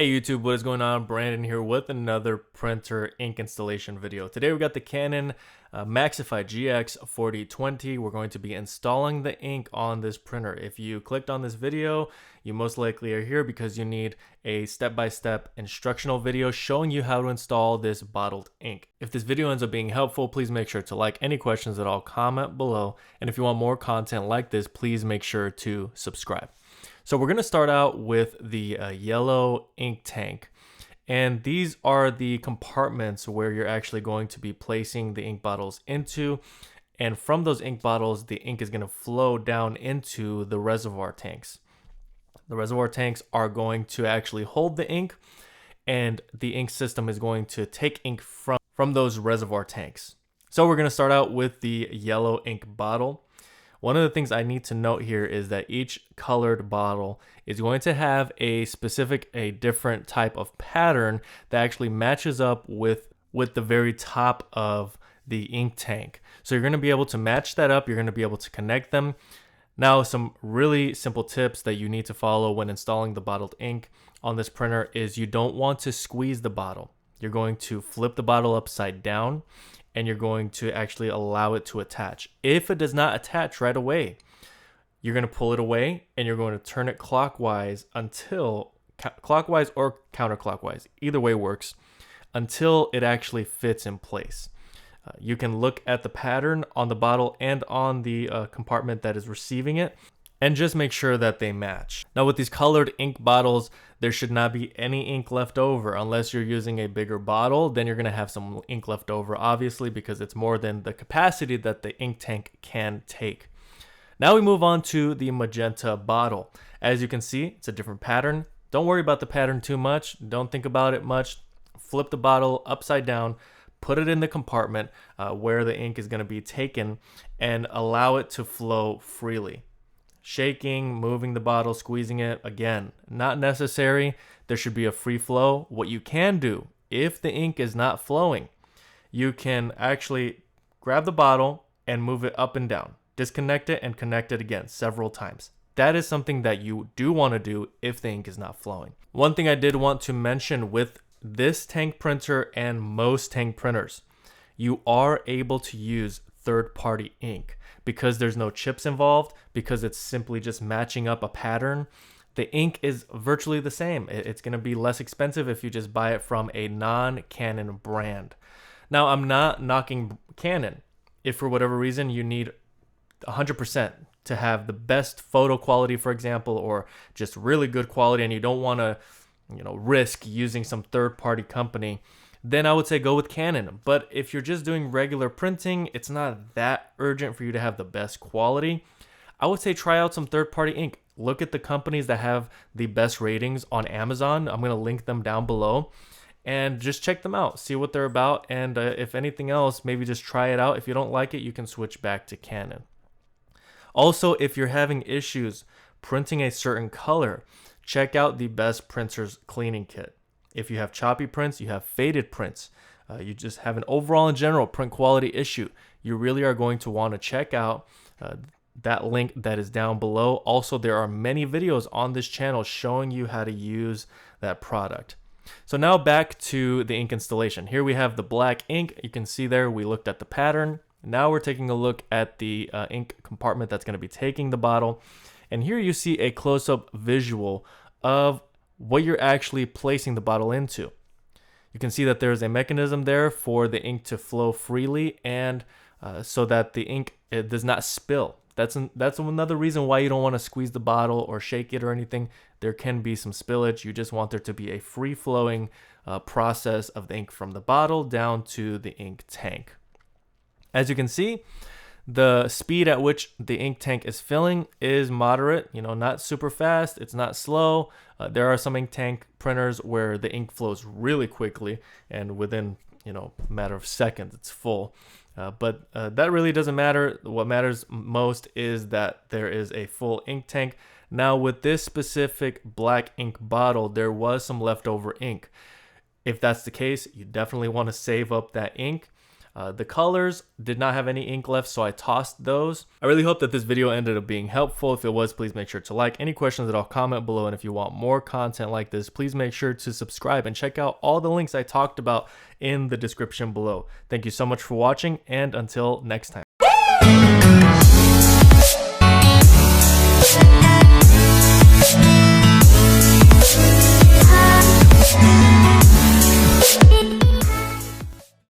Hey YouTube, what is going on? Brandon here with another printer ink installation video. Today we got the Canon Maxify GX4020. We're going to be installing the ink on this printer. If you clicked on this video, you most likely are here because you need a step-by-step instructional video showing you how to install this bottled ink. If this video ends up being helpful, please make sure to like. Any questions at all, comment below. And if you want more content like this, please make sure to subscribe. So we're going to start out with the yellow ink tank, and these are the compartments where you're actually going to be placing the ink bottles into, and from those ink bottles the ink is going to flow down into the reservoir tanks. The reservoir tanks are going to actually hold the ink, and the ink system is going to take ink from those reservoir tanks. So we're going to start out with the yellow ink bottle. One of the things I need to note here is that each colored bottle is going to have a different type of pattern that actually matches up with the very top of the ink tank. So you're going to be able to match that up. You're going to be able to connect them. Now, some really simple tips that you need to follow when installing the bottled ink on this printer is you don't want to squeeze the bottle. You're going to flip the bottle upside down, and you're going to actually allow it to attach. If it does not attach right away, you're going to pull it away and you're going to turn it clockwise or counterclockwise, either way works, until it actually fits in place. You can look at the pattern on the bottle and on the compartment that is receiving it, and just make sure that they match. Now with these colored ink bottles, there should not be any ink left over. Unless you're using a bigger bottle, then you're gonna have some ink left over, obviously, because it's more than the capacity that the ink tank can take. Now we move on to the Magenta Bottle. As you can see, it's a different pattern. Don't worry about the pattern too much. Don't think about it much. Flip the bottle upside down, put it in the compartment where the ink is gonna be taken, and allow it to flow freely. Shaking, moving the bottle, squeezing it, again, not necessary. There should be a free flow. What you can do, if the ink is not flowing, you can actually grab the bottle and move it up and down. Disconnect it and connect it again several times. That is something that you do want to do if the ink is not flowing. One thing I did want to mention with this tank printer and most tank printers, you are able to use third-party ink because there's no chips involved, because it's simply just matching up a pattern. The ink is virtually the same. It's going to be less expensive if you just buy it from a non-Canon brand. Now, I'm not knocking Canon. If for whatever reason you need 100% to have the best photo quality, for example, or just really good quality, and you don't want to, risk using some third-party company, then I would say go with Canon. But if you're just doing regular printing, it's not that urgent for you to have the best quality. I would say try out some third-party ink. Look at the companies that have the best ratings on Amazon. I'm going to link them down below, and just check them out, see what they're about, and if anything else, maybe just try it out. If you don't like it, you can switch back to Canon. Also, if you're having issues printing a certain color, check out the Best Printers cleaning kit. If you have choppy prints, you have faded prints, you just have an overall in general print quality issue, you really are going to want to check out that link that is down below. Also, there are many videos on this channel showing you how to use that product. So now back to the ink installation. Here we have the black ink. You can see there we looked at the pattern. Now we're taking a look at the ink compartment that's going to be taking the bottle. And here you see a close-up visual of what you're actually placing the bottle into. You can see that there's a mechanism there for the ink to flow freely, and so that the ink does not spill. That's another reason why you don't want to squeeze the bottle or shake it or anything. There can be some spillage. You just want there to be a free-flowing process of the ink from the bottle down to the ink tank. As you can see, the speed at which the ink tank is filling is moderate, not super fast. It's not slow. There are some ink tank printers where the ink flows really quickly, and within, a matter of seconds, it's full. But that really doesn't matter. What matters most is that there is a full ink tank. Now, with this specific black ink bottle, there was some leftover ink. If that's the case, you definitely want to save up that ink. The colors did not have any ink left, so I tossed those. I really hope that this video ended up being helpful. If it was, please make sure to like. Any questions at all, comment below. And if you want more content like this, please make sure to subscribe and check out all the links I talked about in the description below. Thank you so much for watching, and until next time.